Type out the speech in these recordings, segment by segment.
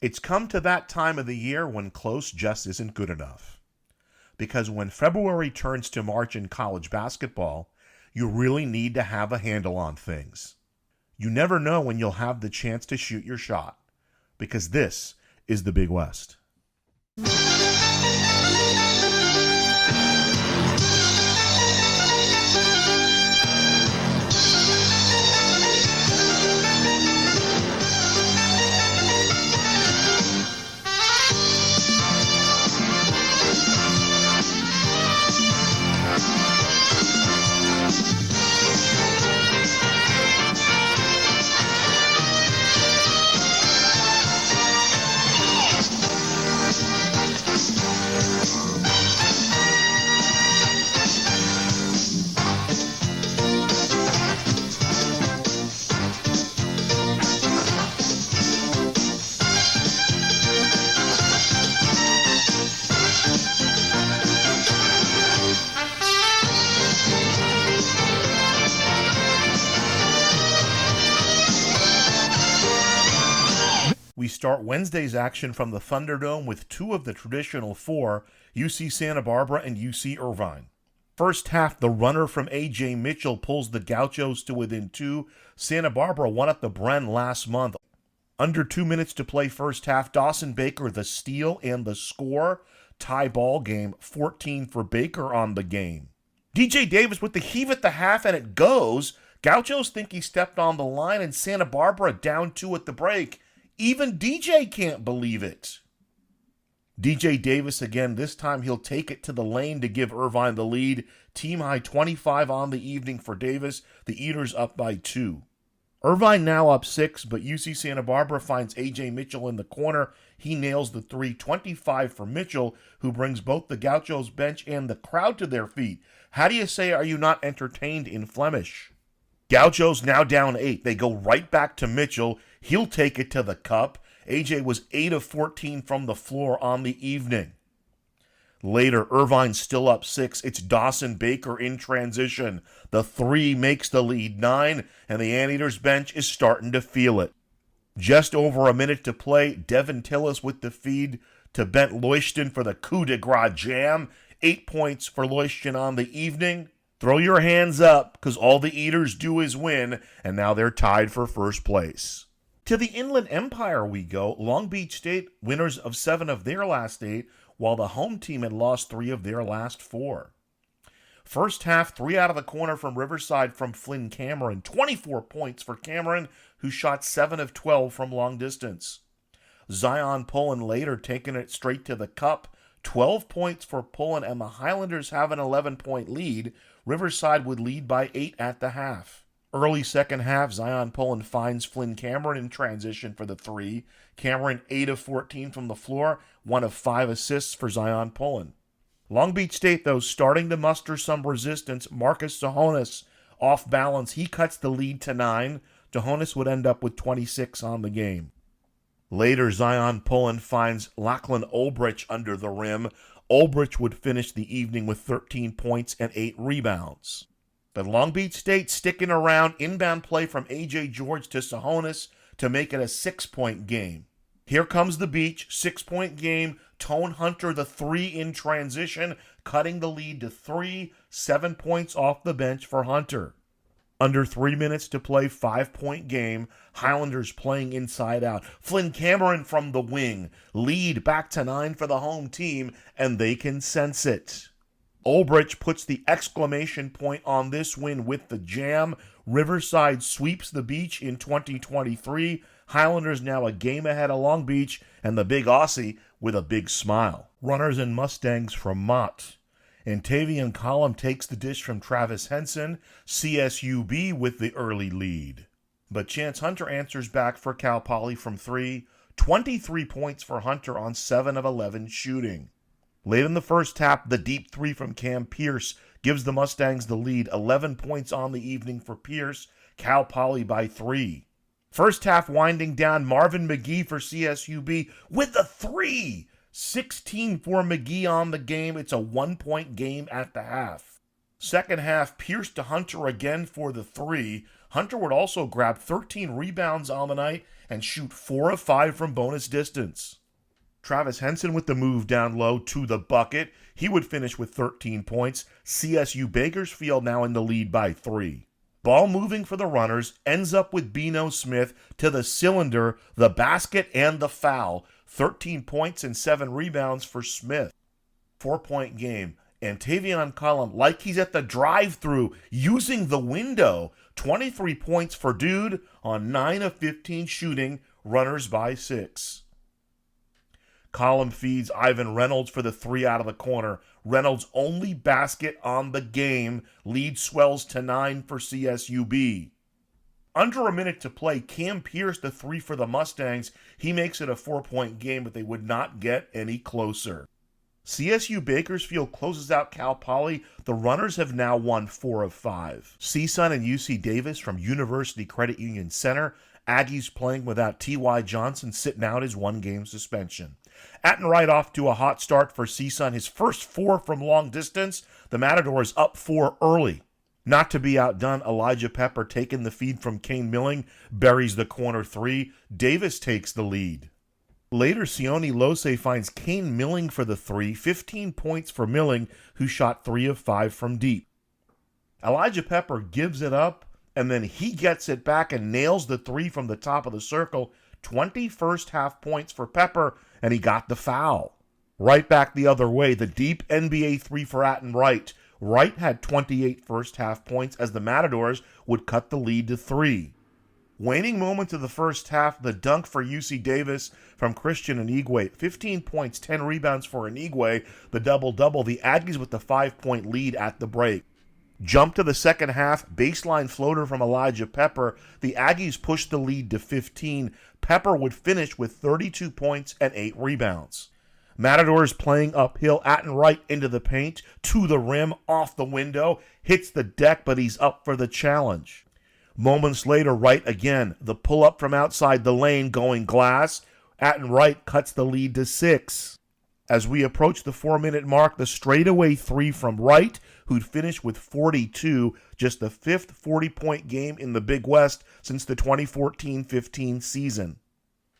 It's come to that time of the year when close just isn't good enough. Because when February turns to March in college basketball, you really need to have a handle on things. You never know when you'll have the chance to shoot your shot, because this is the Big West. We start Wednesday's action from the Thunderdome with two of the traditional four, UC Santa Barbara and UC Irvine. First half, the runner from A.J. Mitchell pulls the Gauchos to within two. Santa Barbara won at the Bren last month. Under 2 minutes to play first half, Dawson Baker the steal and the score. Tie ball game, 14 for Baker on the game. DJ Davis with the heave at the half, and it goes. Gauchos think he stepped on the line, and Santa Barbara down 2 at the break. Even DJ can't believe it. DJ Davis again, this time he'll take it to the lane to give Irvine the lead. Team high 25 on the evening for Davis. The Eaters up by 2. Irvine now up 6, but UC Santa Barbara finds A.J. Mitchell in the corner. He nails the 3, 25 for Mitchell, who brings both the Gauchos bench and the crowd to their feet. How do you say, are you not entertained in Flemish? Gauchos now down 8. They go right back to Mitchell. He'll take it to the cup. AJ was 8 of 14 from the floor on the evening. Later, Irvine's still up 6. It's Dawson Baker in transition. The 3 makes the lead 9, and the Anteaters bench is starting to feel it. Just over a minute to play, Devin Tillis with the feed to Bent Leuchten for the coup de grace jam. 8 points for Leuchten on the evening. Throw your hands up, because all the Eaters do is win, and now they're tied for first place. To the Inland Empire we go. Long Beach State, winners of 7 of their last 8, while the home team had lost 3 of their last 4. First half, 3 out of the corner from Riverside from Flynn Cameron. 24 points for Cameron, who shot 7 of 12 from long distance. Zion Pullen later taking it straight to the cup. 12 points for Pullen, and the Highlanders have an 11-point lead. Riverside would lead by 8 at the half. Early second half, Zion Pullen finds Flynn Cameron in transition for the 3. Cameron 8 of 14 from the floor, 1 of 5 assists for Zion Pullen. Long Beach State, though, starting to muster some resistance. Marcus Sahonis off balance. He cuts the lead to 9. Sahonis would end up with 26 on the game. Later, Zion Pullen finds Lachlan Ulbrich under the rim. Ulbrich would finish the evening with 13 points and 8 rebounds. But Long Beach State sticking around. Inbound play from A.J. George to Sahonis to make it a 6-point game. Here comes the Beach, 6-point game. Tone Hunter, the 3 in transition, cutting the lead to 3, 7 points off the bench for Hunter. Under 3 minutes to play, 5-point game. Highlanders playing inside out. Flynn Cameron from the wing. Lead back to 9 for the home team, and they can sense it. Ulbrich puts the exclamation point on this win with the jam. Riverside sweeps the Beach in 2023. Highlanders now a game ahead of Long Beach, and the Big Aussie with a big smile. Runners and Mustangs from Mott. Antavian Collum takes the dish from Travis Henson. CSUB with the early lead. But Chance Hunter answers back for Cal Poly from 3. 23 points for Hunter on 7 of 11 shooting. Late in the first half, the deep 3 from Cam Pierce gives the Mustangs the lead. 11 points on the evening for Pierce. Cal Poly by 3. First half winding down, Marvin McGee for CSUB with the 3. 16 for McGee on the game. It's a 1-point game at the half. Second half, Pierce to Hunter again for the 3. Hunter would also grab 13 rebounds on the night and shoot 4 of 5 from bonus distance. Travis Henson with the move down low to the bucket. He would finish with 13 points. CSU Bakersfield now in the lead by 3. Ball moving for the runners, ends up with Bino Smith to the cylinder, the basket, and the foul. 13 points and 7 rebounds for Smith. 4-point game. And Tavion Cullum, like he's at the drive-thru, using the window. 23 points for Dude on 9 of 15 shooting, runners by 6. Cullum feeds Ivan Reynolds for the 3 out of the corner. Reynolds' only basket on the game. Lead swells to 9 for CSUB. Under a minute to play, Cam Pierce the 3 for the Mustangs. He makes it a 4-point game, but they would not get any closer. CSU Bakersfield closes out Cal Poly. The runners have now won 4 of 5. CSUN and UC Davis from University Credit Union Center. Aggies playing without T.Y. Johnson sitting out his 1-game suspension. Attenwright off to a hot start for CSUN. His first 4 from long distance. The Matadors up 4 early. Not to be outdone, Elijah Pepper taking the feed from Kane Milling. Buries the corner 3. Davis takes the lead. Later, Sione Lose finds Kane Milling for the 3. 15 points for Milling, who shot 3 of 5 from deep. Elijah Pepper gives it up, and then he gets it back and nails the 3 from the top of the circle. 20 first-half points for Pepper, and he got the foul. Right back the other way, the deep NBA 3 for Attenwright. Wright had 28 first-half points as the Matadors would cut the lead to 3. Waning moments of the first half, the dunk for UC Davis from Christian Inigwe. 15 points, 10 rebounds for Inigwe, the double-double. The Aggies with the 5-point lead at the break. Jump to the second half, baseline floater from Elijah Pepper. The Aggies pushed the lead to 15. Pepper would finish with 32 points and 8 rebounds. Matadors playing uphill, Attenwright into the paint, to the rim, off the window, hits the deck, but he's up for the challenge. Moments later, Wright again, the pull-up from outside the lane going glass. Attenwright cuts the lead to 6. As we approach the 4-minute mark, the straightaway 3 from Wright, who'd finish with 42, just the 5th 40-point game in the Big West since the 2014-15 season.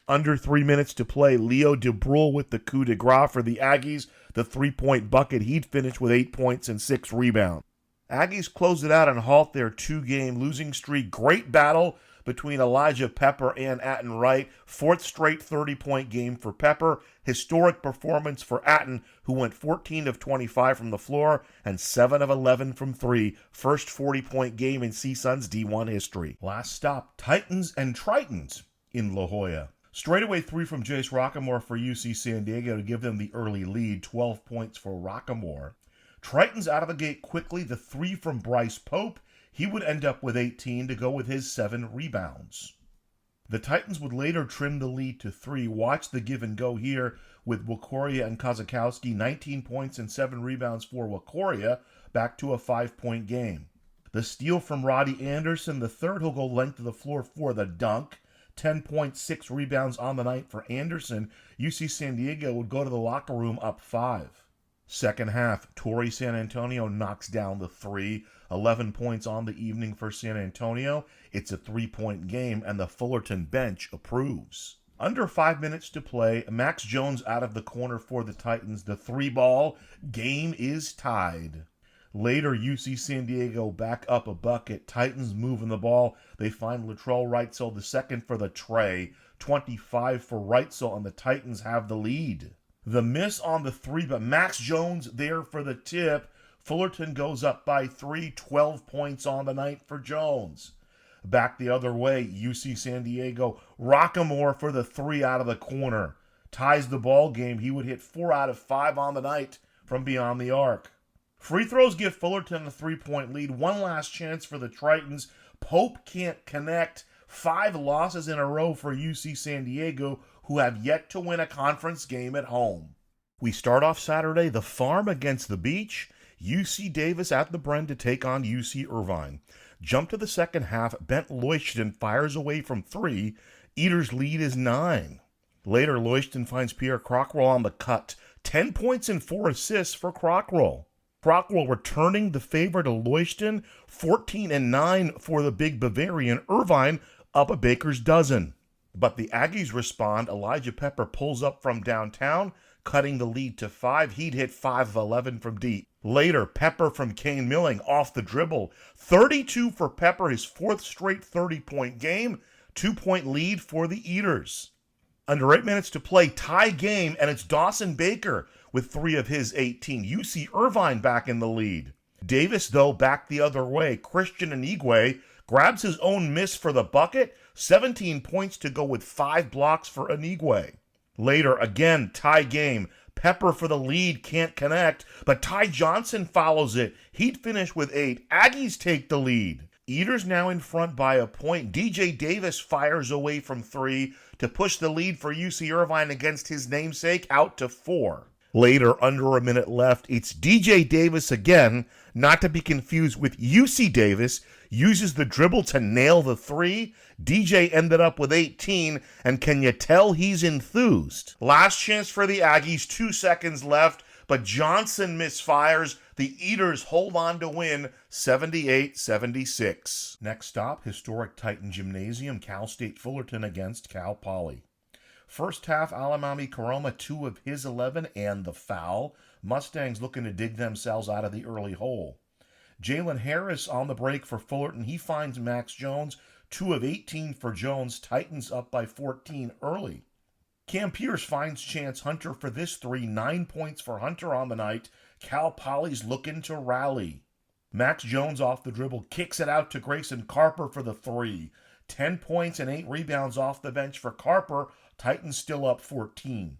Under 3 minutes to play, Leo DeBrule with the coup de grace for the Aggies, the 3-point bucket. He'd finish with 8 points and 6 rebounds. Aggies close it out and halt their 2-game losing streak. Great battle between Elijah Pepper and Attenwright. 4th straight 30-point game for Pepper. Historic performance for Atten, who went 14 of 25 from the floor and 7 of 11 from 3. First 40-point game in CSUN's D1 history. Last stop, Titans and Tritons in La Jolla. Straightaway 3 from Jace Rockamore for UC San Diego to give them the early lead. 12 points for Rockamore. Tritons out of the gate quickly. The 3 from Bryce Pope. He would end up with 18 to go with his 7 rebounds. The Titans would later trim the lead to 3. Watch the give and go here with Wakoria and Kozakowski. 19 points and 7 rebounds for Wakoria, back to a 5-point game. The steal from Roddy Anderson, the third, who'll go length of the floor for the dunk. 10.6 rebounds on the night for Anderson. UC San Diego would go to the locker room up 5. Second half, Torrey San Antonio knocks down the 3. 11 points on the evening for San Antonio. It's a 3-point game, and the Fullerton bench approves. Under 5 minutes to play, Max Jones out of the corner for the Titans. The 3-ball, game is tied. Later, UC San Diego back up a bucket. Titans moving the ball. They find Latrell Wrightsell the second for the tray. 25 for Wrightsell, and the Titans have the lead. The miss on the 3, but Max Jones there for the tip. Fullerton goes up by 3, 12 points on the night for Jones. Back the other way, UC San Diego, Rockamore for the 3 out of the corner. Ties the ball game. He would hit 4 out of 5 on the night from beyond the arc. Free throws give Fullerton a 3-point lead. One last chance for the Tritons. Pope can't connect. 5 losses in a row for UC San Diego, who have yet to win a conference game at home. We start off Saturday, the Farm against the Beach. UC Davis at the Bren to take on UC Irvine. Jump to the second half, Bent Leuchten fires away from 3. Eater's lead is 9. Later, Leuchten finds Pierre Crockrell on the cut. 10 points and 4 assists for Crockrell. Crockwell returning the favor to Leuchten, 14-9 for the big Bavarian. Irvine up a baker's dozen. But the Aggies respond. Elijah Pepper pulls up from downtown, cutting the lead to 5. He'd hit 5 of 11 from deep. Later, Pepper from Kane Milling off the dribble. 32 for Pepper, his 4th straight 30-point game. 2-point lead for the Eaters. Under 8 minutes to play, tie game, and it's Dawson Baker with 3 of his 18. UC Irvine back in the lead. Davis, though, back the other way. Christian Anigwe grabs his own miss for the bucket. 17 points to go with 5 blocks for Anigwe. Later, again, tie game. Pepper for the lead, can't connect, but Ty Johnson follows it. He'd finish with 8. Aggies take the lead. Eaters now in front by a point. DJ Davis fires away from 3 to push the lead for UC Irvine against his namesake out to 4. Later, under a minute left, it's DJ Davis again, not to be confused with UC Davis, uses the dribble to nail the 3. DJ ended up with 18, and can you tell he's enthused? Last chance for the Aggies, 2 seconds left, but Johnson misfires. The Eaters hold on to win 78-76. Next stop, historic Titan Gymnasium, Cal State Fullerton against Cal Poly. First half, Alamami Karoma, 2 of his 11 and the foul. Mustangs looking to dig themselves out of the early hole. Jalen Harris on the break for Fullerton. He finds Max Jones, 2 of 18 for Jones. Titans up by 14 early. Cam Pierce finds Chance Hunter for this 3. 9 points for Hunter on the night. Cal Poly's looking to rally. Max Jones off the dribble kicks it out to Grayson Carper for the 3. 10 points and 8 rebounds off the bench for Carper. Titans still up 14.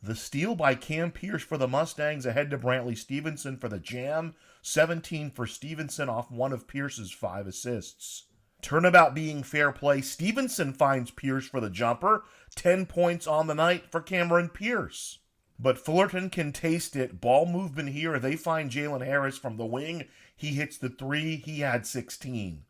The steal by Cam Pierce for the Mustangs ahead to Brantley Stevenson for the jam. 17 for Stevenson off one of Pierce's 5 assists. Turnabout being fair play, Stevenson finds Pierce for the jumper. 10 points on the night for Cameron Pierce. But Fullerton can taste it. Ball movement here. They find Jalen Harris from the wing. He hits the 3. He had 16.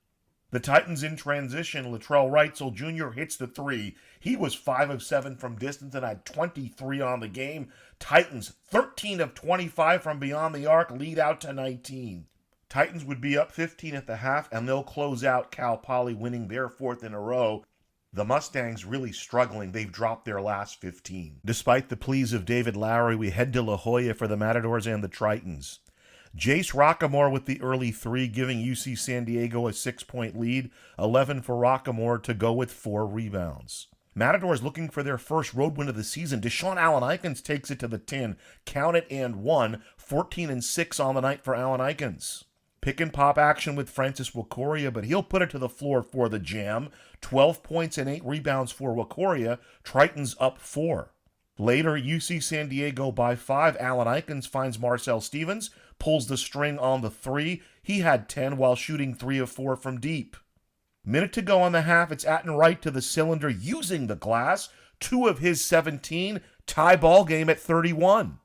The Titans in transition. Latrell Reitzel Jr. hits the 3. He was 5 of 7 from distance and had 23 on the game. Titans 13 of 25 from beyond the arc, lead out to 19. Titans would be up 15 at the half, and they'll close out Cal Poly, winning their 4th in a row. The Mustangs really struggling. They've dropped their last 15. Despite the pleas of David Lowry, we head to La Jolla for the Matadors and the Tritons. Jace Rockamore with the early 3, giving UC San Diego a 6-point lead. 11 for Rockamore to go with 4 rebounds. Matadors looking for their first road win of the season. Deshaun Allen Ikens takes it to the tin. Count it and 1. 14-6 on the night for Allen Ikens. Pick and pop action with Francis Wakoria, but he'll put it to the floor for the jam. 12 points and 8 rebounds for Wakoria. Tritons up 4. Later, UC San Diego by 5. Allen Ikens finds Marcel Stevens, pulls the string on the 3. He had 10 while shooting 3 of 4 from deep. Minute to go on the half. It's Atten Wright to the cylinder using the glass. 2 of his 17. Tie ball game at 31.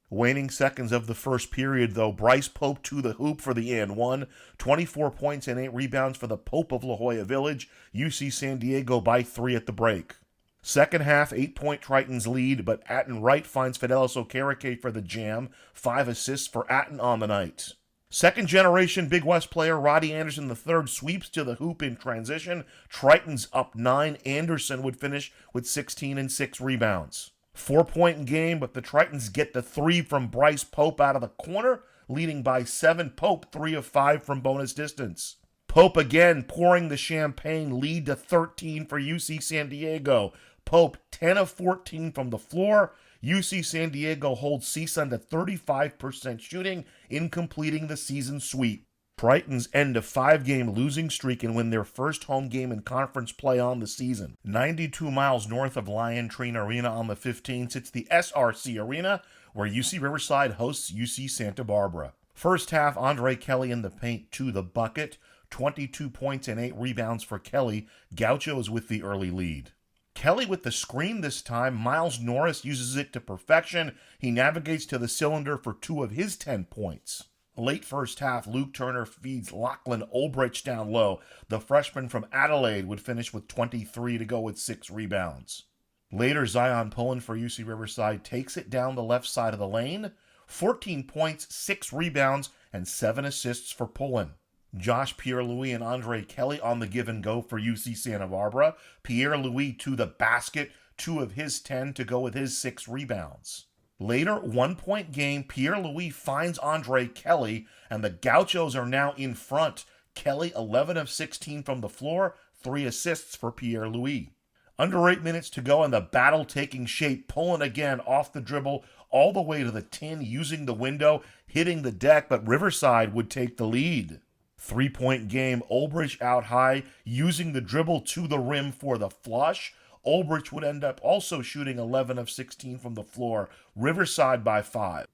Waning seconds of the first period, though, Bryce Pope to the hoop for the and 1. 24 points and 8 rebounds for the Pope of La Jolla Village. UC San Diego by 3 at the break. Second half, 8-point Tritons lead, but Atten Wright finds Fidelis Okereke for the jam. 5 assists for Atten on the night. Second generation Big West player Roddy Anderson III sweeps to the hoop in transition. Tritons up 9. Anderson would finish with 16 and 6 rebounds. 4-point game, but the Tritons get the 3 from Bryce Pope out of the corner, leading by 7. Pope 3 of 5 from bonus distance. Pope again pouring the champagne, lead to 13 for UC San Diego. Pope 10 of 14 from the floor. UC San Diego holds CSUN to 35% shooting in completing the season sweep. Tritons end a 5-game losing streak and win their first home game in conference play on the season. 92 miles north of Lion Train Arena on the 15th, it's the SRC Arena, where UC Riverside hosts UC Santa Barbara. First half, Andre Kelly in the paint to the bucket. 22 points and 8 rebounds for Kelly. Gauchos with the early lead. Kelly with the screen this time. Miles Norris uses it to perfection. He navigates to the cylinder for 2 of his 10 points. Late first half, Luke Turner feeds Lachlan Olbrich down low. The freshman from Adelaide would finish with 23 to go with 6 rebounds. Later, Zion Pullen for UC Riverside takes it down the left side of the lane. 14 points, 6 rebounds, and 7 assists for Pullen. Josh Pierre-Louis and Andre Kelly on the give and go for UC Santa Barbara. Pierre-Louis to the basket, 2 of his 10 to go with his 6 rebounds. Later, 1-point game, Pierre-Louis finds Andre Kelly, and the Gauchos are now in front. Kelly, 11 of 16 from the floor, 3 assists for Pierre-Louis. Under 8 minutes to go and the battle taking shape, Pullen again off the dribble all the way to the tin, using the window, hitting the deck, but Riverside would take the lead. 3-point game, Ulbrich out high, using the dribble to the rim for the flush. Ulbrich would end up also shooting 11 of 16 from the floor, Riverside by 5.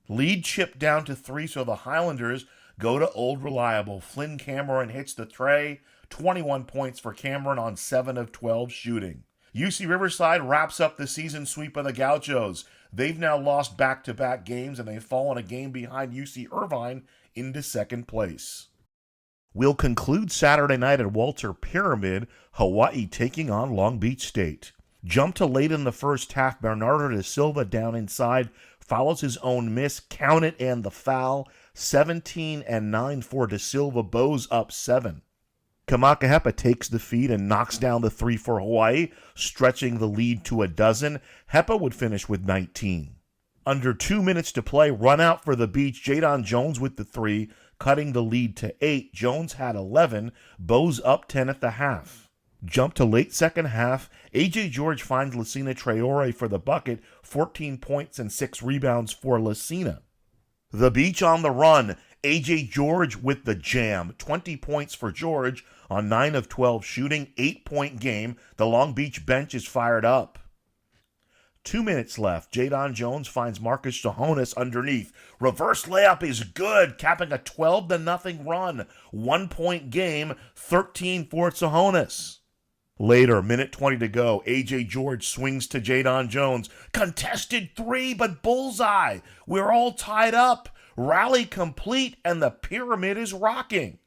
Lead chipped down to 3, so the Highlanders go to old reliable. Flynn Cameron hits the tray, 21 points for Cameron on 7 of 12 shooting. UC Riverside wraps up the season sweep of the Gauchos. They've now lost back-to-back games, and they've fallen a game behind UC Irvine into second place. We'll conclude Saturday night at Walter Pyramid, Hawaii taking on Long Beach State. Jump to late in the first half, Bernardo da Silva down inside, follows his own miss, count it and the foul, 17-9 for da Silva, Bows up 7. Kamakahepa takes the feed and knocks down the 3 for Hawaii, stretching the lead to a dozen. Hepa would finish with 19. Under 2 minutes to play, run out for the Beach, Jadon Jones with the 3, cutting the lead to 8. Jones had 11, Bows up 10 at the half. Jump to late second half, A.J. George finds Lucina Traore for the bucket, 14 points and 6 rebounds for Lucina. The Beach on the run, A.J. George with the jam, 20 points for George on 9 of 12 shooting, 8-point game. The Long Beach bench is fired up. 2 minutes left. Jadon Jones finds Marcus Sahonis underneath. Reverse layup is good, capping a 12-0 run. 1-point game, 13 for Sahonis. Later, minute 20 to go, A.J. George swings to Jadon Jones. Contested 3, but bullseye. We're all tied up. Rally complete, and the pyramid is rocking.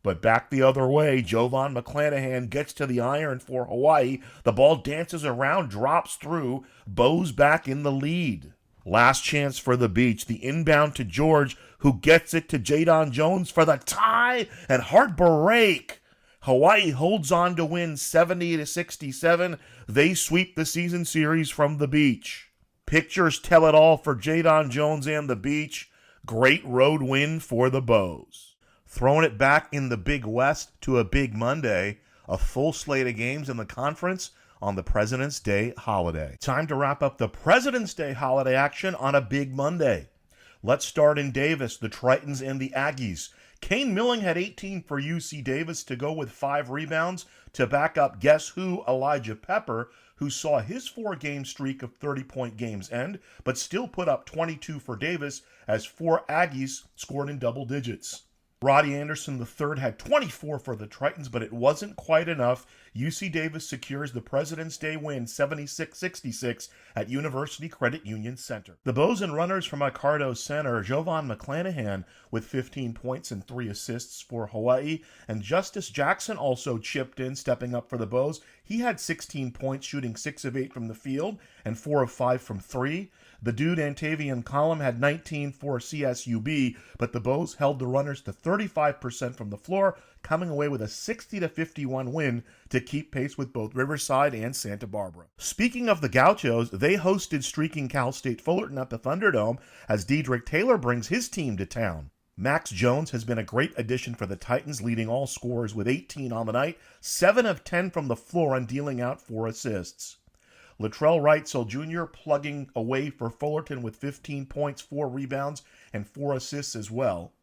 But back the other way, Jovan McClanahan gets to the iron for Hawaii. The ball dances around, drops through, Bows back in the lead. Last chance for the Beach. The inbound to George, who gets it to Jadon Jones for the tie and heartbreak. Hawaii holds on to win 70-67. They sweep the season series from the Beach. Pictures tell it all for Jadon Jones and the Beach. Great road win for the Bows. Throwing it back in the Big West to a big Monday, a full slate of games in the conference on the President's Day holiday. Time to wrap up the President's Day holiday action on a big Monday. Let's start in Davis, the Tritons and the Aggies. Kane Milling had 18 for UC Davis to go with 5 rebounds to back up guess who, Elijah Pepper, who saw his 4-game streak of 30-point games end, but still put up 22 for Davis as 4 Aggies scored in double digits. Roddy Anderson III had 24 for the Tritons, but it wasn't quite enough. UC Davis secures the President's Day win 76-66 at University Credit Union Center. The Bows and runners from Ricardo Center, Jovan McClanahan with 15 points and 3 assists for Hawaii, and Justice Jackson also chipped in, stepping up for the Bows. He had 16 points, shooting 6 of 8 from the field and 4 of 5 from 3. The dude Antavian Collum had 19 for CSUB, but the Bows held the runners to 35% from the floor, coming away with a 60-51 win to keep pace with both Riverside and Santa Barbara. Speaking of the Gauchos, they hosted streaking Cal State Fullerton at the Thunderdome as Dedrick Taylor brings his team to town. Max Jones has been a great addition for the Titans, leading all scorers with 18 on the night, 7 of 10 from the floor and dealing out 4 assists. Latrell Wrightsell Jr. plugging away for Fullerton with 15 points, 4 rebounds, and 4 assists as well.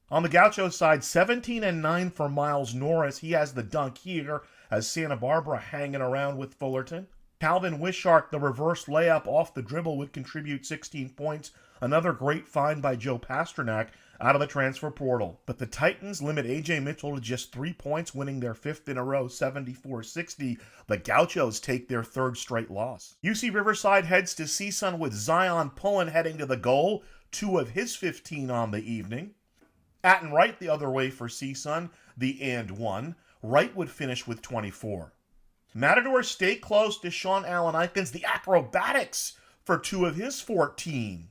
On the Gaucho side, 17-9 for Miles Norris. He has the dunk here as Santa Barbara hanging around with Fullerton. Calvin Wishart, the reverse layup off the dribble, would contribute 16 points. Another great find by Joe Pasternak out of the transfer portal. But the Titans limit A.J. Mitchell to just 3 points, winning their 5th in a row, 74-60. The Gauchos take their 3rd straight loss. UC Riverside heads to CSUN with Zion Pullen heading to the goal, 2 of his 15 on the evening. Atten Wright the other way for CSUN, the and 1. Wright would finish with 24. Matadors stay close to Sean Allen Ikens, the acrobatics for 2 of his 14.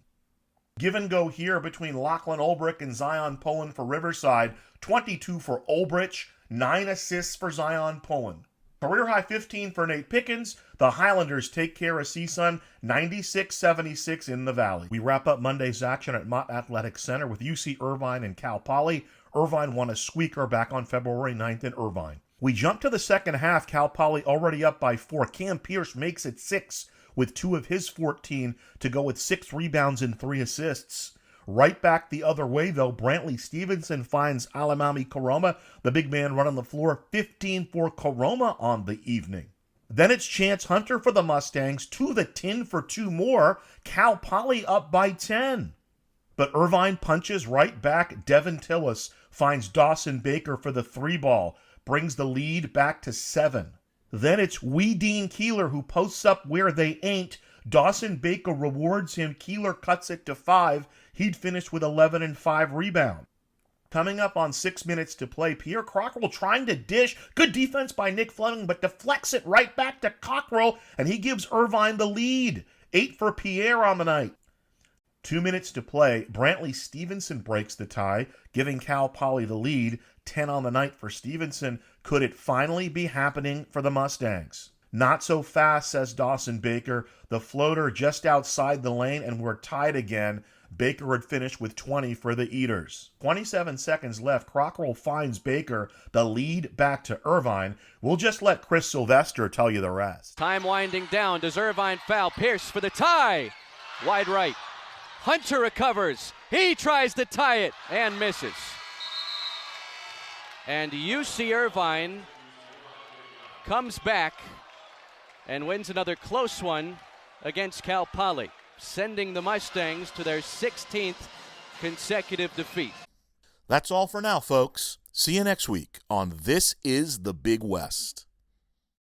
Give and go here between Lachlan Ulbrich and Zion Pullen for Riverside. 22 for Ulbrich, 9 assists for Zion Pullen. Career high 15 for Nate Pickens. The Highlanders take care of CSUN 96-76 in the Valley. We wrap up Monday's action at Mott Athletic Center with UC Irvine and Cal Poly. Irvine won a squeaker back on February 9th in Irvine. We jump to the second half. Cal Poly already up by 4. Cam Pierce makes it 6 with 2 of his 14 to go with 6 rebounds and 3 assists. Right back the other way, though, Brantley Stevenson finds Alamami Karoma, the big man running the floor, 15 for Karoma on the evening. Then it's Chance Hunter for the Mustangs, to the tin for 2 more. Cal Poly up by 10. But Irvine punches right back. Devin Tillis finds Dawson Baker for the 3-ball, brings the lead back to 7. Then it's Dean Keeler who posts up where they ain't. Dawson Baker rewards him. Keeler cuts it to 5. He'd finished with 11 and 5 rebounds. Coming up on 6 minutes to play, Pierre Cockrell trying to dish. Good defense by Nick Fleming, but deflects it right back to Cockrell, and he gives Irvine the lead. 8 for Pierre on the night. 2 minutes to play, Brantley Stevenson breaks the tie, giving Cal Poly the lead. 10 on the night for Stevenson. Could it finally be happening for the Mustangs? Not so fast, says Dawson Baker. The floater just outside the lane, and we're tied again. Baker had finished with 20 for the Eaters. 27 seconds left. Cockrell finds Baker. The lead back to Irvine. We'll just let Chris Sylvester tell you the rest. Time winding down. Does Irvine foul? Pierce for the tie. Wide right. Hunter recovers. He tries to tie it and misses. And UC Irvine comes back and wins another close one against Cal Poly, sending the Mustangs to their 16th consecutive defeat. That's all for now, folks. See you next week on This is the Big West.